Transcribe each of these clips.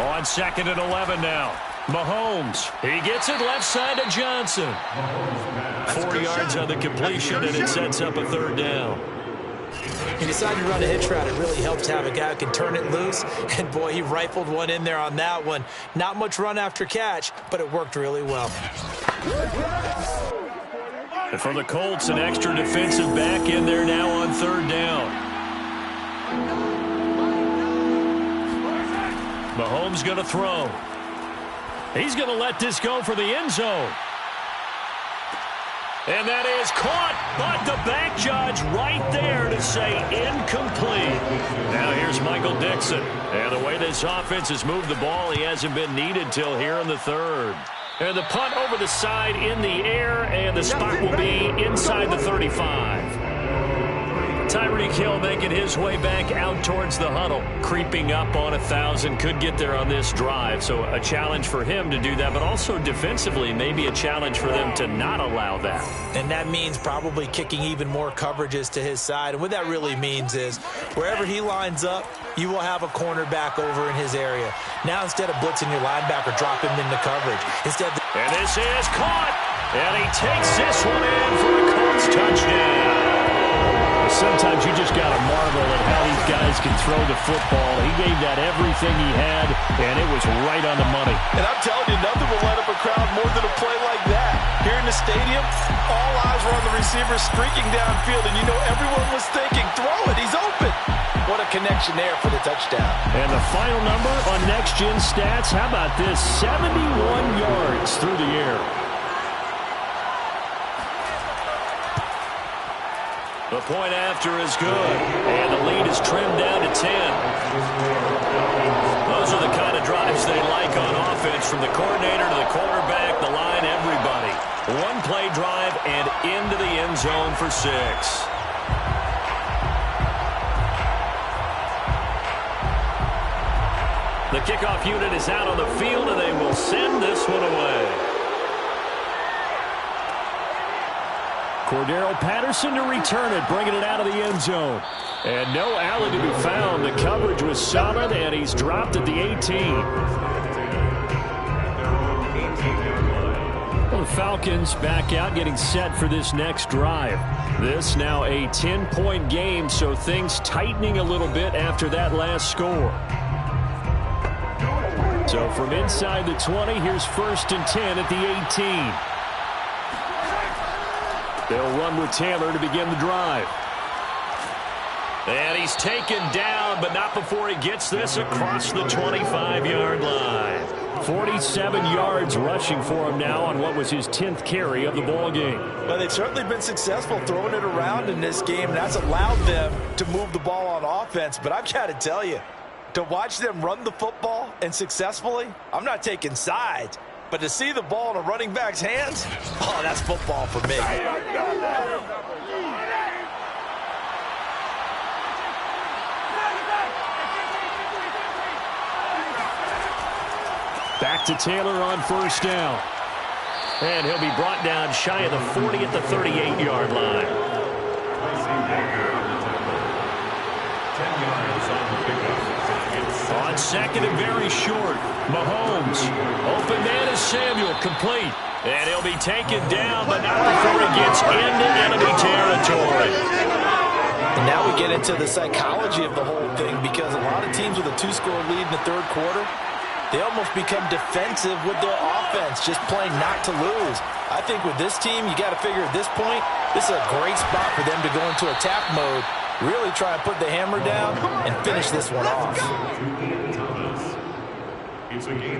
On 2nd and 11 now. Mahomes, he gets it left side to Johnson. 4 yards on the completion, and it sets up a 3rd down. He decided to run a hitch route. It really helps to have a guy who can turn it loose. And, boy, he rifled one in there on that one. Not much run after catch, but it worked really well. And for the Colts, an extra defensive back in there now on 3rd down. Mahomes going to throw. He's going to let this go for the end zone. And that is caught, but the back judge right there to say incomplete. Now here's Michael Dixon. And the way this offense has moved the ball, he hasn't been needed till here in the 3rd. And the punt over the side in the air, and the spot will be inside the 35. Tyreek Hill making his way back out towards the huddle, creeping up on 1,000. Could get there on this drive, so a challenge for him to do that, but also defensively maybe a challenge for them to not allow that. And that means probably kicking even more coverages to his side. And what that really means is wherever he lines up, you will have a cornerback over in his area. Now instead of blitzing your linebacker, drop him into coverage. And this is caught, and he takes this one in for a Colts touchdown. Sometimes you just got to marvel at how these guys can throw the football. He gave that everything he had, and it was right on the money. And I'm telling you, nothing will light up a crowd more than a play like that. Here in the stadium, all eyes were on the receiver streaking downfield, and you know everyone was thinking, throw it, he's open. What a connection there for the touchdown. And the final number on Next Gen Stats, how about this? 71 yards through the air. The point after is good, and the lead is trimmed down to 10. Those are the kind of drives they like on offense, from the coordinator to the quarterback, the line, everybody. One play drive and into the end zone for 6. The kickoff unit is out on the field, and they will send this one away. Cordero Patterson to return it, bringing it out of the end zone. And no alley to be found. The coverage was solid, and he's dropped at the 18. Well, the Falcons back out, getting set for this next drive. This now a 10-point game, so things tightening a little bit after that last score. So from inside the 20, here's 1st and 10 at the 18. They'll run with Taylor to begin the drive. And he's taken down, but not before he gets this across the 25-yard line. 47 yards rushing for him now on what was his 10th carry of the ball game. Well, they've certainly been successful throwing it around in this game, and that's allowed them to move the ball on offense. But I've got to tell you, to watch them run the football and successfully, I'm not taking sides. But to see the ball in a running back's hands, oh, that's football for me. Back to Taylor on 1st down. And he'll be brought down shy of the 40 at the 38-yard line. On 2nd and very short, Mahomes. Open man is Samuel, complete. And he'll be taken down, but not before he gets into enemy territory. And now we get into the psychology of the whole thing, because a lot of teams with a 2-score lead in the 3rd quarter, they almost become defensive with their offense, just playing not to lose. I think with this team, you got to figure at this point, this is a great spot for them to go into attack mode, really try and put the hammer down and finish this one off.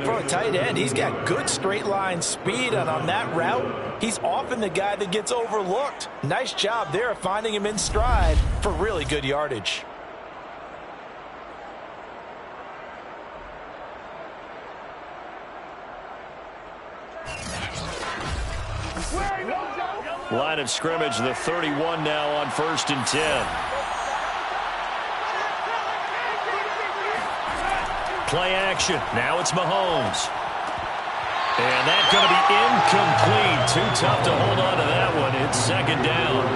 For a tight end, he's got good straight line speed, and on that route, he's often the guy that gets overlooked. Nice job there of finding him in stride for really good yardage. Line of scrimmage, the 31 now on 1st and 10. Play action. Now it's Mahomes. And that's going to be incomplete. Too tough to hold on to that one. It's 2nd down.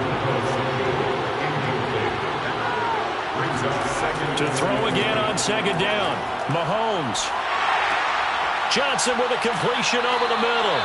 To throw again on 2nd down. Mahomes. Johnson with a completion over the middle.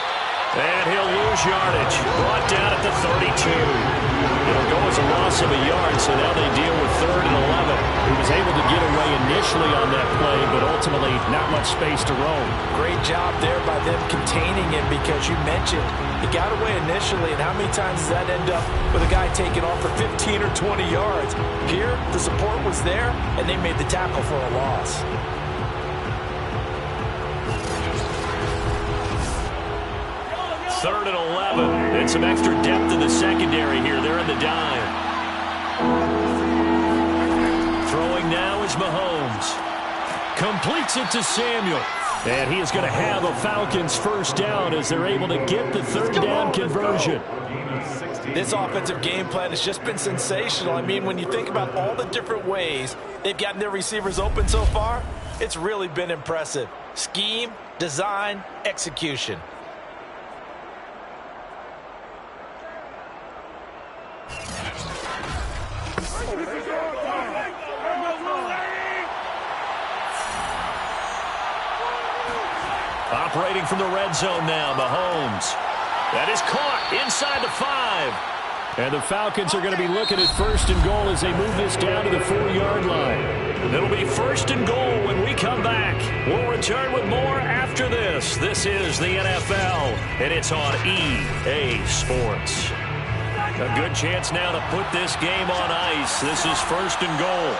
And he'll lose yardage. Brought down at the 32. It'll go as a loss of a yard, so now they deal with 3rd and 11. He was able to get away initially on that play, but ultimately not much space to roam. Great job there by them containing him, because you mentioned he got away initially, and how many times does that end up with a guy taking off for 15 or 20 yards? Here, the support was there, and they made the tackle for a loss. Third and 11. And some extra depth in the secondary here. They're in the dime. Throwing now is Mahomes. Completes it to Samuel. And he is going to have a Falcons first down as they're able to get the 3rd down conversion. This offensive game plan has just been sensational. I mean, when you think about all the different ways they've gotten their receivers open so far, it's really been impressive. Scheme, design, execution. Operating from the red zone now, Mahomes. That is caught inside the 5. And the Falcons are going to be looking at 1st and goal as they move this down to the 4-yard line. It'll be 1st and goal when we come back. We'll return with more after this. This is the NFL, and it's on EA Sports. A good chance now to put this game on ice. This is 1st and goal.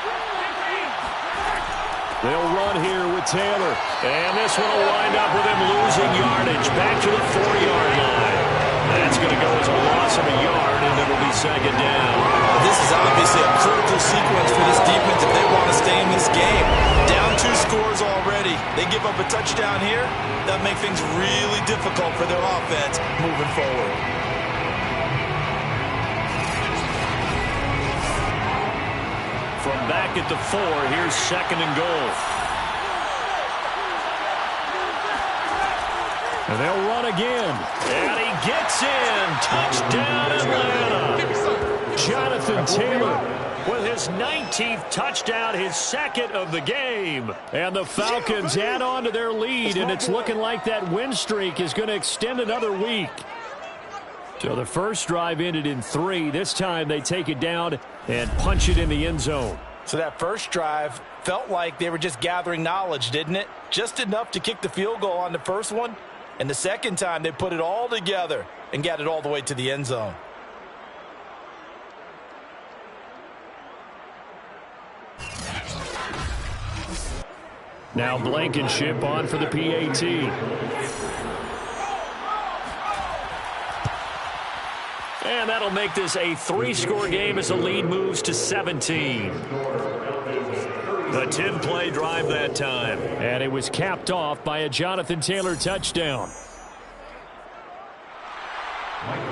They'll run here with Taylor. And this one will wind up with him losing yardage back to the 4-yard line. That's going to go as a loss of a yard, and it'll be 2nd down. This is obviously a critical sequence for this defense if they want to stay in this game. Down 2 scores already. They give up a touchdown here. That'll make things really difficult for their offense moving forward. From back at the 4, here's 2nd and goal. And they'll run again. And he gets in. Touchdown, Atlanta. Jonathan Taylor with his 19th touchdown, his 2nd of the game. And the Falcons add on to their lead, and it's looking like that win streak is going to extend another week. So the first drive ended in 3. This time they take it down and punch it in the end zone. So that first drive felt like they were just gathering knowledge, didn't it? Just enough to kick the field goal on the first one. And the second time they put it all together and got it all the way to the end zone. Now Blankenship on for the PAT. And that'll make this a 3-score game as the lead moves to 17. A 10-play drive that time. And it was capped off by a Jonathan Taylor touchdown.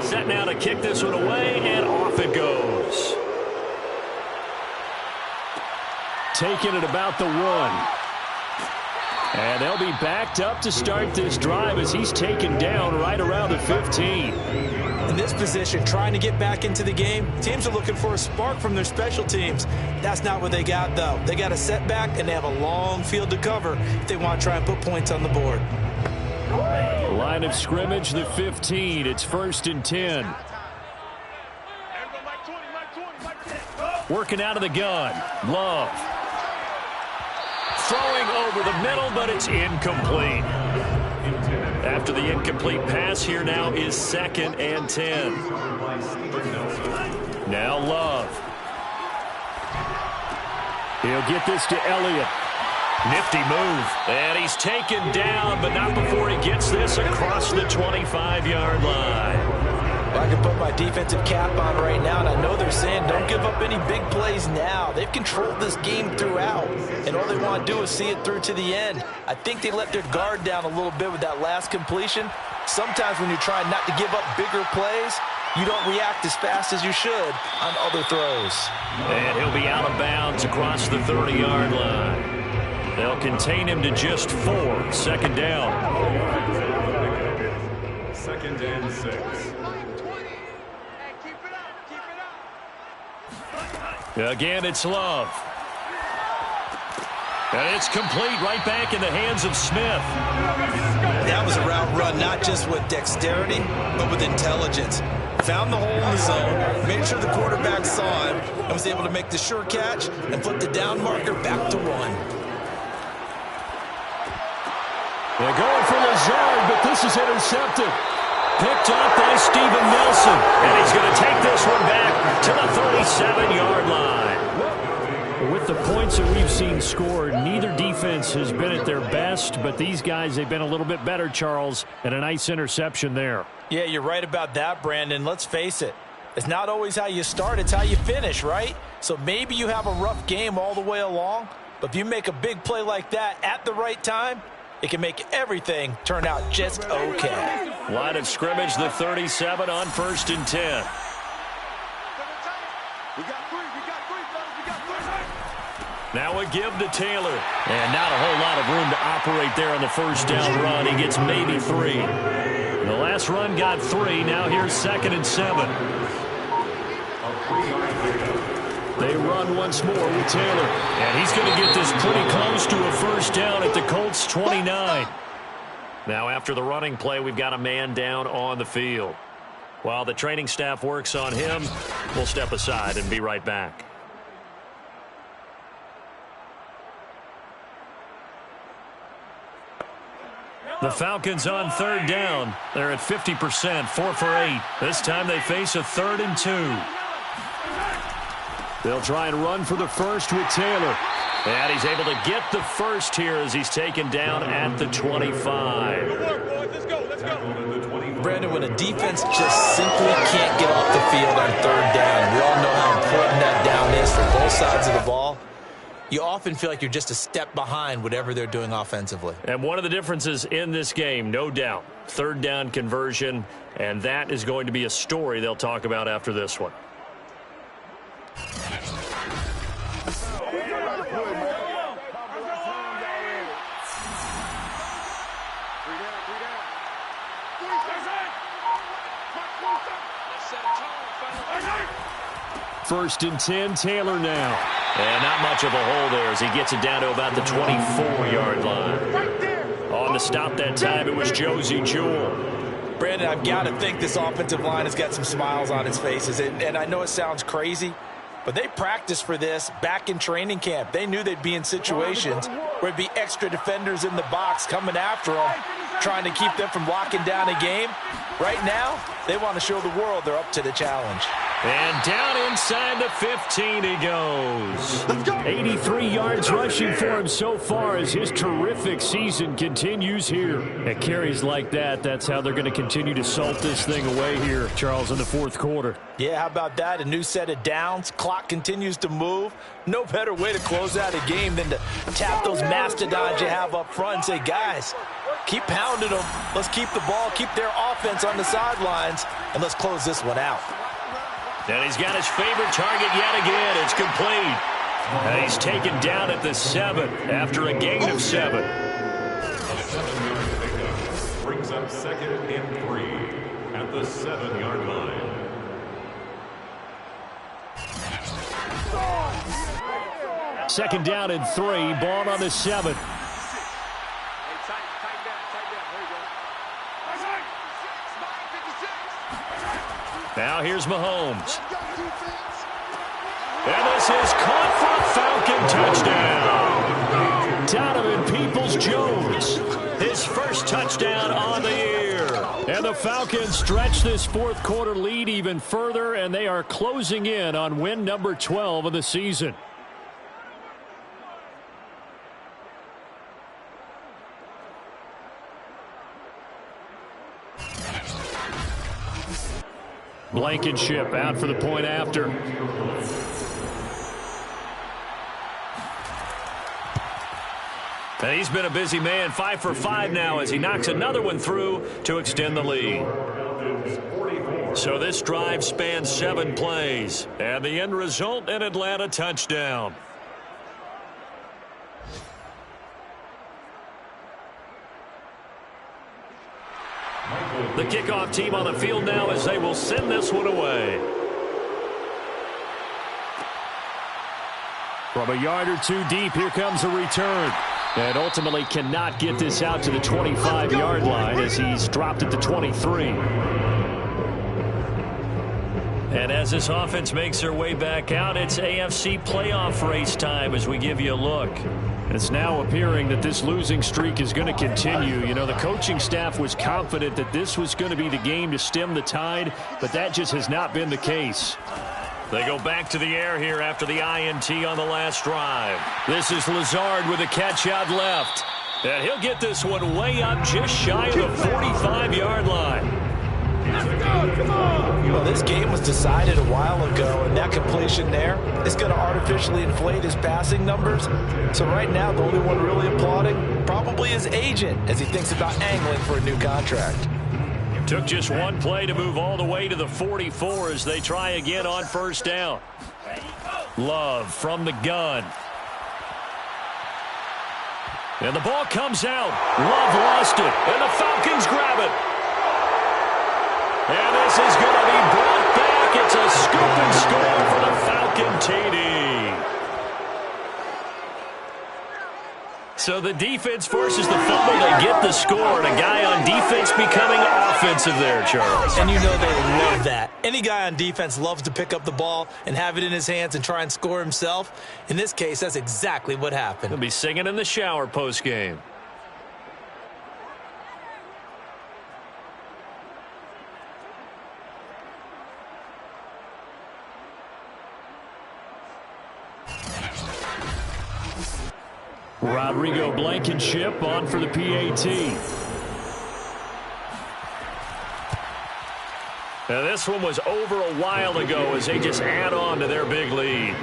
Set now to kick this one away, and off it goes. Taking it about the 1. And they'll be backed up to start this drive as he's taken down right around the 15. In this position, trying to get back into the game, teams are looking for a spark from their special teams. That's not what they got, though. They got a setback, and they have a long field to cover if they want to try and put points on the board. Line of scrimmage, the 15. It's 1st and 10. Working out of the gun. Love. Throwing over the middle, but it's incomplete. After the incomplete pass, here now is 2nd and 10. Now Love. He'll get this to Elliott. Nifty move. And he's taken down, but not before he gets this across the 25-yard line. Well, I can put my defensive cap on right now, and I know they're saying don't give up any big plays now. They've controlled this game throughout, and all they want to do is see it through to the end. I think they let their guard down a little bit with that last completion. Sometimes when you're trying not to give up bigger plays, you don't react as fast as you should on other throws. And he'll be out of bounds across the 30-yard line. They'll contain him to just 4. 2nd down. 2nd and 6. Again, it's Love. And it's complete, right back in the hands of Smith. That was a route run, not just with dexterity, but with intelligence. Found the hole in the zone, made sure the quarterback saw him, and was able to make the sure catch and flip the down marker back to one. They're going for Lazard, but this is intercepted. Picked up by Steven Nelson. And he's going to take this one back to the 37-yard line. With the points that we've seen scored, neither defense has been at their best, but these guys, they've been a little bit better, Charles, and a nice interception there. Yeah, you're right about that, Brandon. Let's face it. It's not always how you start, it's how you finish, right? So maybe you have a rough game all the way along, but if you make a big play like that at the right time, it can make everything turn out just okay. Line of scrimmage, the 37 on 1st and 10. Now a give to Taylor. And not a whole lot of room to operate there on the first down run. He gets maybe 3. The last run got 3. Now here's 2nd and 7. They run once more with Taylor. And he's going to get this pretty close to a first down at the Colts 29. Now after the running play, we've got a man down on the field. While the training staff works on him, we'll step aside and be right back. The Falcons on 3rd down. They're at 50%, 4 for 8. This time they face a 3rd and 2. They'll try and run for the first with Taylor. And he's able to get the first here as he's taken down at the 25. Good work, boys. Let's go. Let's go. Brandon, when a defense just simply can't get off the field on 3rd down, we all know how important that down is for both sides of the ball. You often feel like you're just a step behind whatever they're doing offensively. And one of the differences in this game, no doubt, 3rd down conversion, and that is going to be a story they'll talk about after this one. First and 10, Taylor now. And not much of a hole there as he gets it down to about the 24-yard line. On the stop that time, it was Josie Jewell. Brandon, I've got to think this offensive line has got some smiles on its faces. And I know it sounds crazy, but they practiced for this back in training camp. They knew they'd be in situations where it'd be extra defenders in the box coming after them, trying to keep them from locking down a game. Right now, they want to show the world they're up to the challenge. And down inside the 15 he goes. 83 yards rushing for him so far as his terrific season continues here. At carries like that, that's how they're going to continue to salt this thing away here, Charles, in the 4th quarter. Yeah, how about that? A new set of downs. Clock continues to move. No better way to close out a game than to tap those mastodons you have up front and say, guys, keep pounding them. Let's keep the ball, keep their offense on the sidelines, and let's close this one out. And he's got his favorite target yet again. It's complete. And he's taken down at the 7 after a gain of 7. Brings up 2nd and 3 at the 7-yard line. Second down and 3. Ball on the 7. Now here's Mahomes. And this is caught for a Falcon touchdown. Donovan Peoples-Jones, his first touchdown on the year. And the Falcons stretch this 4th quarter lead even further, and they are closing in on win number 12 of the season. Blankenship out for the point after. And he's been a busy man, 5 for 5 now as he knocks another one through to extend the lead. So this drive spans 7 plays, and the end result, an Atlanta touchdown. The kickoff team on the field now as they will send this one away. From a yard or two deep, here comes a return. And ultimately cannot get this out to the 25-yard line as he's dropped at the 23. And as this offense makes their way back out, it's AFC playoff race time as we give you a look. It's now appearing that this losing streak is going to continue. You know, the coaching staff was confident that this was going to be the game to stem the tide, but that just has not been the case. They go back to the air here after the INT on the last drive. This is Lazard with a catch out left. And he'll get this one way up just shy of the 45-yard line. Well, this game was decided a while ago, and that completion there is going to artificially inflate his passing numbers. So right now, the only one really applauding probably his agent as he thinks about angling for a new contract. Took just one play to move all the way to the 44 as they try again on first down. Love from the gun. And the ball comes out. Love lost it, and the Falcons grab it. And this is going to be brought back. It's a scoop and score for the Falcon TD. So the defense forces the fumble. They get the score, and a guy on defense becoming offensive there, Charles. And you know they love that. Any guy on defense loves to pick up the ball and have it in his hands and try and score himself. In this case, that's exactly what happened. He'll be singing in the shower post-game. Rodrigo Blankenship on for the PAT. Now this one was over a while ago as they just add on to their big lead.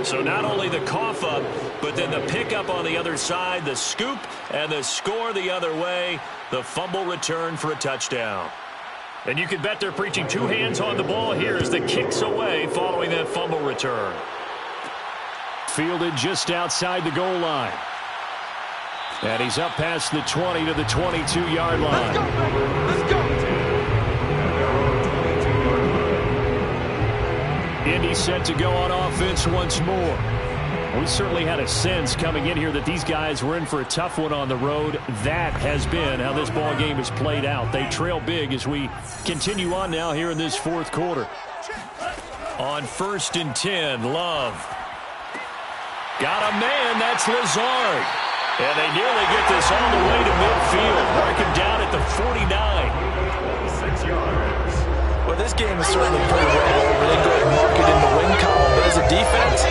So not only the cough up, but then the pickup on the other side, the scoop, and the score the other way, the fumble return for a touchdown. And you can bet they're preaching two hands on the ball here as the kick's away following that fumble return. Fielded just outside the goal line. And he's up past the 20 to the 22-yard line. Let's go. Indy set to go on offense once more. We certainly had a sense coming in here that these guys were in for a tough one on the road. That has been how this ball game has played out. They trail big as we continue on now here in this fourth quarter. On 1st and 10, Love. Got a man, that's Lazard. And they nearly get this all the way to midfield. Mark him down at the 49. 6 yards. Well, this game is certainly pretty well over. They go ahead and mark it in the win column. But as a defense,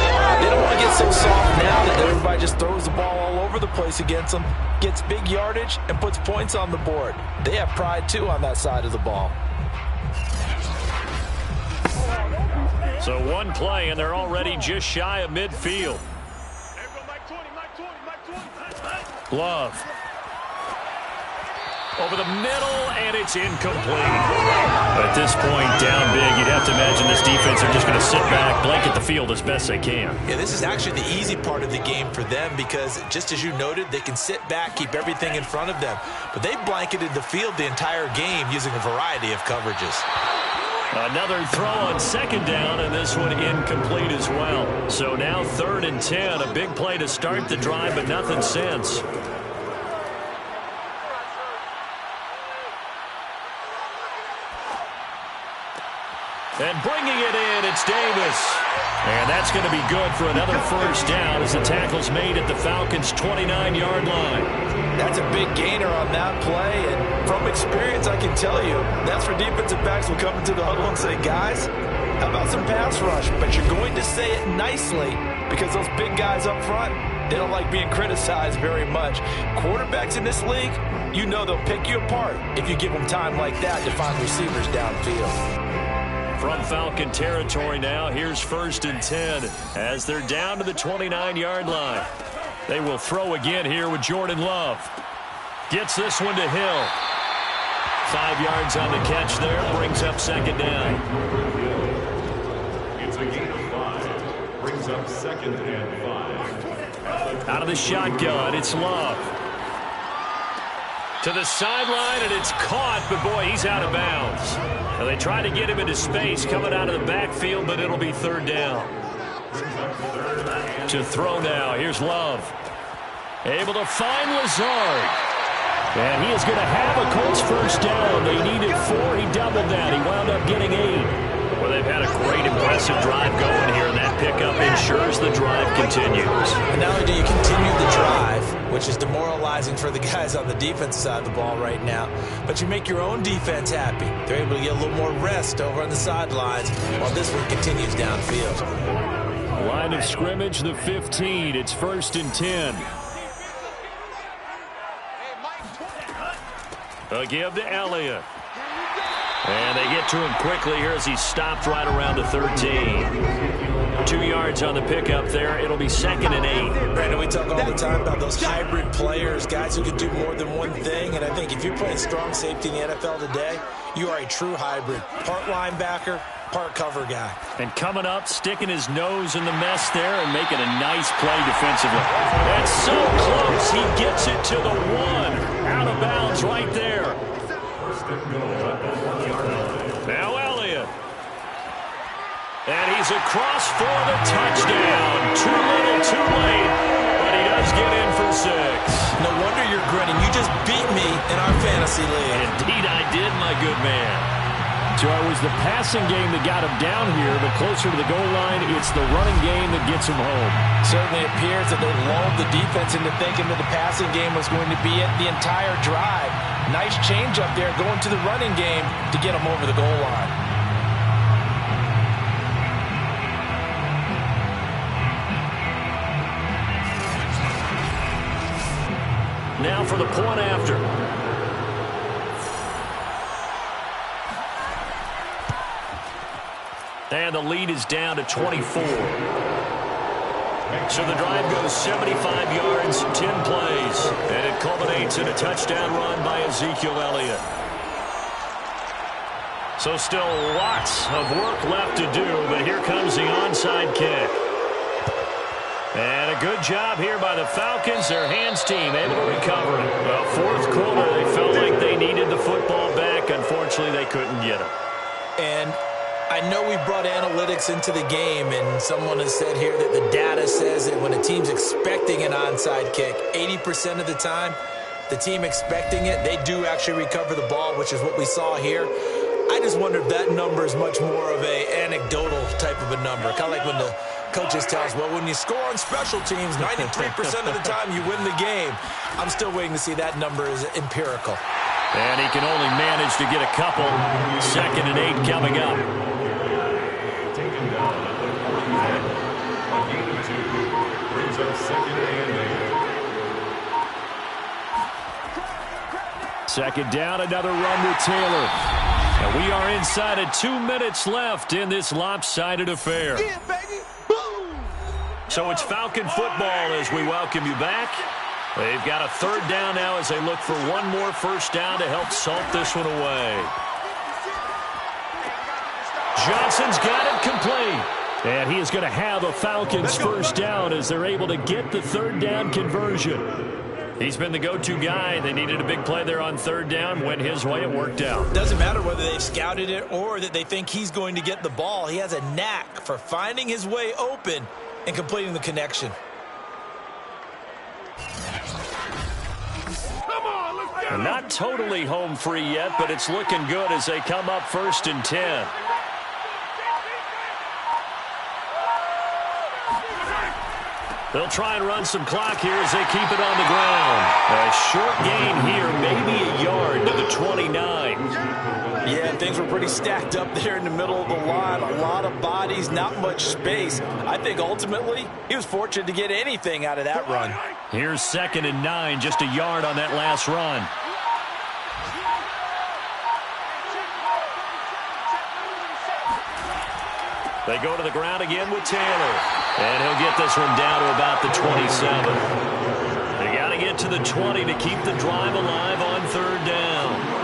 they don't want to get so soft now that everybody just throws the ball all over the place against them, gets big yardage, and puts points on the board. They have pride, too, on that side of the ball. So one play, and they're already just shy of midfield. Love. Over the middle, and it's incomplete. At this point, down big, you'd have to imagine this defense are just going to sit back, blanket the field as best they can. Yeah, this is actually the easy part of the game for them because, just as you noted, they can sit back, keep everything in front of them. But they blanketed the field the entire game using a variety of coverages. Another throw on 2nd down, and this one incomplete as well. So now 3rd and 10, a big play to start the drive, but nothing since. And bringing it in, it's Davis. And that's going to be good for another 1st down as the tackle's made at the Falcons' 29-yard line. That's a big gainer on that play, and from experience, I can tell you, that's where defensive backs will come into the huddle and say, guys, how about some pass rush? But you're going to say it nicely because those big guys up front, they don't like being criticized very much. Quarterbacks in this league, you know they'll pick you apart if you give them time like that to find receivers downfield. From Falcon territory now, here's 1st and 10 as they're down to the 29-yard line. They will throw again here with Jordan Love. Gets this one to Hill. 5 yards on the catch there, brings up 2nd down. It's a gain of 5. Brings up 2nd and 5. Out of the shotgun, it's Love. To the sideline, and it's caught, but boy, he's out of bounds. And they try to get him into space coming out of the backfield, but it'll be 3rd down. To throw now. Here's Love. Able to find Lazard. And he is going to have a Colts first down. They needed 4. He doubled that. He wound up getting 8. Well, they've had a great, impressive drive going here, and that pickup ensures the drive continues. And not only do you continue the drive, which is demoralizing for the guys on the defensive side of the ball right now, but you make your own defense happy. They're able to get a little more rest over on the sidelines while this one continues downfield. Line of scrimmage, the 15. It's 1st and 10. A give to Elliott. And they get to him quickly here as he stopped right around the 13. 2 yards on the pickup there. It'll be 2nd and 8. Brandon, we talk all the time about those hybrid players, guys who can do more than one thing. And I think if you're playing strong safety in the NFL today, you are a true hybrid. Part linebacker, part cover guy. And coming up, sticking his nose in the mess there and making a nice play defensively. That's so close. He gets it to the 1. Out of bounds right there. Now Elliott. And he's across for the touchdown. Too little, too late. But he does get in for 6. No wonder you're grinning. You just beat me in our fantasy league. Indeed I did, my good man. So it was the passing game that got him down here, but closer to the goal line, it's the running game that gets him home. Certainly appears that they lulled the defense into thinking that the passing game was going to be it the entire drive. Nice change up there going to the running game to get him over the goal line. Now for the point after. And the lead is down to 24. So the drive goes 75 yards, 10 plays. And it culminates in a touchdown run by Ezekiel Elliott. So still lots of work left to do, but here comes the onside kick. And a good job here by the Falcons, their hands team, able to recover it. Well, 4th quarter, they felt like they needed the football back. Unfortunately, they couldn't get it. And I know we brought analytics into the game, and someone has said here that the data says that when a team's expecting an onside kick, 80% of the time, the team expecting it, they do actually recover the ball, which is what we saw here. I just wonder if that number is much more of a anecdotal type of a number. Kind of like when the coaches tell us, well, when you score on special teams, 93% of the time you win the game. I'm still waiting to see that number is empirical. And he can only manage to get a couple. 2nd and 8 coming up. Brings up 2nd and 8. 2nd down, another run with Taylor. And we are inside of 2 minutes left in this lopsided affair. Yeah, baby. Boom. So it's Falcon football as we welcome you back. They've got a 3rd down now as they look for one more first down to help salt this one away. Johnson's got it complete. And he is going to have a Falcons first down as they're able to get the 3rd down conversion. He's been the go-to guy. They needed a big play there on 3rd down. Went his way. It worked out. Doesn't matter whether they've scouted it or that they think he's going to get the ball. He has a knack for finding his way open and completing the connection. And not totally home free yet, but it's looking good as they come up 1st and 10. They'll try and run some clock here as they keep it on the ground. A short gain here, maybe a yard to the 29. Yeah, things were pretty stacked up there in the middle of the line. A lot of bodies, not much space. I think ultimately he was fortunate to get anything out of that run. Here's 2nd and 9, just a yard on that last run. They go to the ground again with Taylor. And he'll get this one down to about the 27. They got to get to the 20 to keep the drive alive on 3rd down.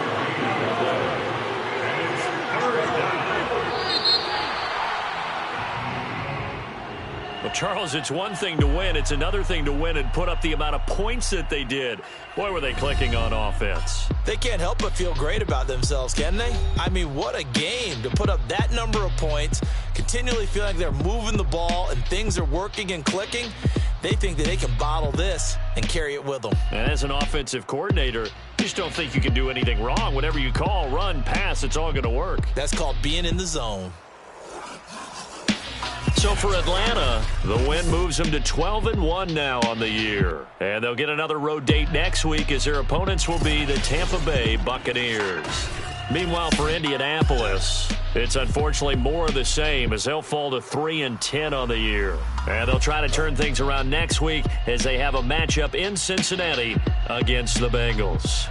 Well, Charles, it's one thing to win. It's another thing to win and put up the amount of points that they did. Boy, were they clicking on offense. They can't help but feel great about themselves, can they? I mean, what a game to put up that number of points, continually feeling like they're moving the ball and things are working and clicking, they think that they can bottle this and carry it with them. And as an offensive coordinator, you just don't think you can do anything wrong. Whatever you call, run, pass, it's all going to work. That's called being in the zone. So for Atlanta, the win moves them to 12-1 now on the year. And they'll get another road date next week as their opponents will be the Tampa Bay Buccaneers. Meanwhile, for Indianapolis, it's unfortunately more of the same as they'll fall to 3-10 on the year. And they'll try to turn things around next week as they have a matchup in Cincinnati against the Bengals.